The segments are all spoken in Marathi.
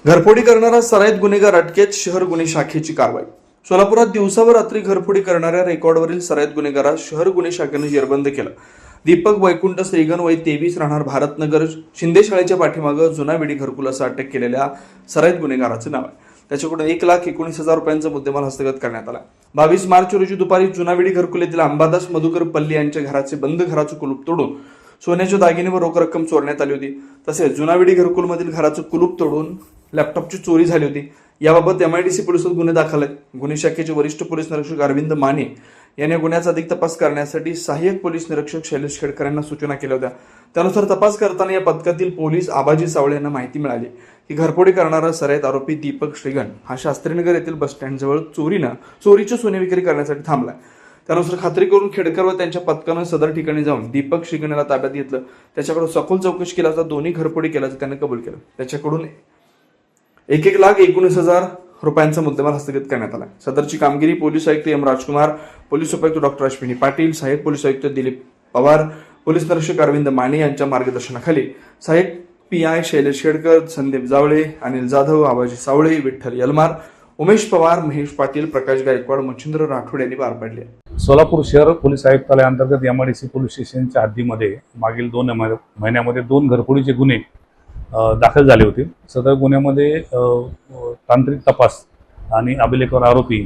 घरफोडी करणारा सराईत गुन्हेगार अटकेत. शहर गुन्हे शाखेची कारवाई. सोलापुरात दिवसा व रात्री घरफोडी करणाऱ्या रेकॉर्डवरील सराईत गुन्हेगारास शहर गुन्हे शाखेने जेरबंद केलं. दीपक वैकुंठ श्रीगण वय 23 राहणार भारतनगर शिंदे शाळेच्या पाठीमागं जुनाविडी घरकुल असं अटक केलेल्या सराईत गुन्हेगाराचं नाव आहे. त्याच्याकडून 1,19,000 रुपयांचा मुद्देमाल हस्तगत करण्यात आला. 22 मार्च रोजी दुपारी जुनाविडी घरकुल येथील अंबादास मधुकर पल्ली यांच्या घराचे बंद घराचं कुलूप तोडून सोन्याचे दागिने व रोख रक्कम चोरण्यात आली होती. तसेच जुनाविडी घरकुलमधील घराचं कुलूप तोडून लॅपटॉपची चोरी झाली होती. याबाबत MIDC पोलिसात गुन्हे दाखल आहेत. गुन्हे शाखेचे वरिष्ठ पोलीस निरीक्षक अरविंद माने यांनी गुन्ह्याचा अधिक तपास करण्यासाठी सहाय्यक पोलीस निरीक्षक शैलेश खेडकर यांना सूचना केल्या होत्या. त्यानुसार तपास करताना या पथकातील पोलीस आबाजी सावळे यांना माहिती मिळाली की घरफोडी करणारा सराईत आरोपी दीपक श्रीगण हा शास्त्रीनगर येथील बस स्टँडजवळ चोरीचे सोने विक्री करण्यासाठी थांबलाय. त्यानुसार खात्री करून खेडकर व त्यांच्या पथकानं सदर ठिकाणी जाऊन दीपक श्रीगण याला ताब्यात घेतलं. त्याच्याकडून सखोल चौकशी केला असता दोन्ही घरफोडी केल्याचं त्याने कबूल केलं. त्याच्याकडून 1,19,000 रुपयांचा मुद्देमाल हस्तगत करण्यात आला. सदरची कामगिरी पोलीस आयुक्त M. राजकुमार, पोलीस उपायुक्त डॉक्टर अश्विनी पाटील, सहाय्यक पोलीस आयुक्त दिलीप पवार, पोलीस निरीक्षक अरविंद माने यांच्या मार्गदर्शनाखाली सहाय्यक PI शैलेश खेडकर, संदीप जावळे, अनिल जाधव, आबाजी सावळे, विठ्ठल यलमार, उमेश पवार, महेश पाटील, प्रकाश गायकवाड, मच्छिंद्र राठोड यांनी पार पाडले. सोलापूर शहर पोलीस आयुक्तालयाअंतर्गत MIDC पोलीस स्टेशनच्या हद्दीमध्ये मागील 2 महिन्यामध्ये 2 घरफोडीचे गुन्हे दाखल झाले होते. सदर गुन्ह्यामध्ये तांत्रिक तपास आणि अभिलेखवर आरोपी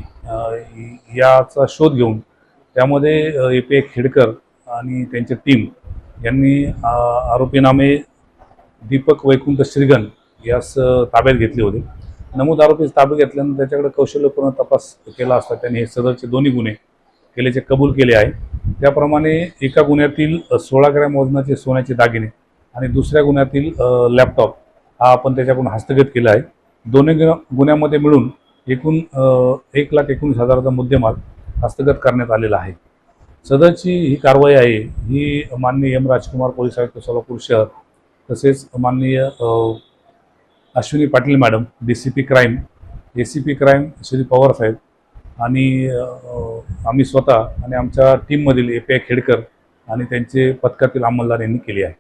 याचा शोध घेऊन त्यामध्ये API खेडकर आणि त्यांची टीम यांनी आरोपीनामे दीपक वैकुंठ श्रीगण यास ताब्यात घेतले होते. नमूद आरोपीस ताब्यात घेतल्यानंतर त्याच्याकडे कौशल्यपूर्ण तपास केला असता त्यांनी हे सदरचे दोन्ही गुन्हे केल्याचे कबूल केले आहे. त्याप्रमाणे एका गुन्ह्यातील 16 ग्रॅम वजनाचे सोन्याचे दागिने आणि दुसऱ्या गुन्ह्यातील लॅपटॉप हा आपण त्याच्याकडून हस्तगत केला आहे. दोन्ही गुन्ह्यामध्ये मिळून एकूण 1,19,000चा मुद्देमाल हस्तगत करण्यात आलेला आहे. सदरची ही कारवाई आहे ही माननीय M. राजकुमार पोलीस आयुक्त सोलापूर शहर तसेच माननीय Ashwini Patil madam DCP crime, ACP crime Shri Pawar साहेब आणि आम्ही स्वतः आणि आमच्या टीममधील API खेडकर आणि त्यांचे पथकातील अंमलदार यांनी केली आहे.